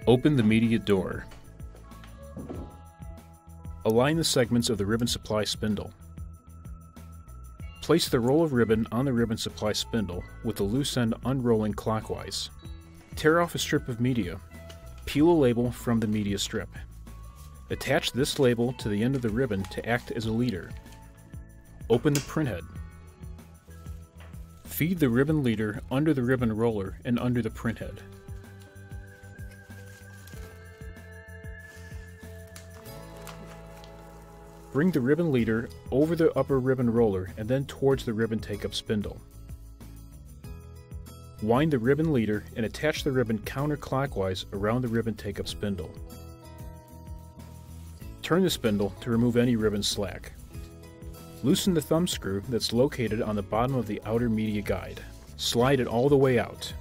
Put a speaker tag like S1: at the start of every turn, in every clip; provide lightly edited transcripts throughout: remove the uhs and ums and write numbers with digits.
S1: Open the media door. Align the segments of the ribbon supply spindle. Place the roll of ribbon on the ribbon supply spindle with the loose end unrolling clockwise. Tear off a strip of media. Peel a label from the media strip. Attach this label to the end of the ribbon to act as a leader. Open the printhead. Feed the ribbon leader under the ribbon roller and under the printhead. Bring the ribbon leader over the upper ribbon roller and then towards the ribbon take-up spindle. Wind the ribbon leader and attach the ribbon counterclockwise around the ribbon take-up spindle. Turn the spindle to remove any ribbon slack. Loosen the thumb screw that's located on the bottom of the outer media guide. Slide it all the way out.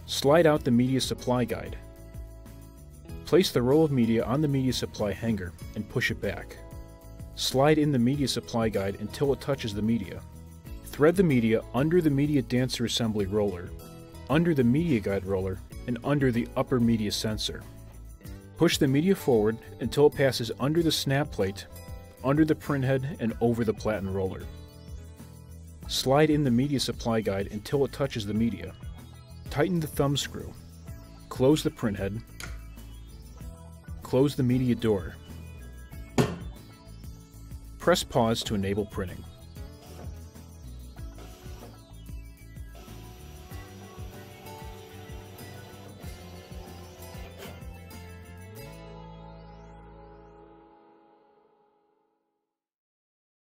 S1: Slide out the media supply guide. Place the roll of media on the media supply hanger and push it back. Slide in the media supply guide until it touches the media. Thread the media under the media dancer assembly roller, under the media guide roller, and under the upper media sensor. Push the media forward until it passes under the snap plate, under the printhead, and over the platen roller. Slide in the media supply guide until it touches the media. Tighten the thumb screw. Close the printhead. Close the media door. Press pause to enable printing.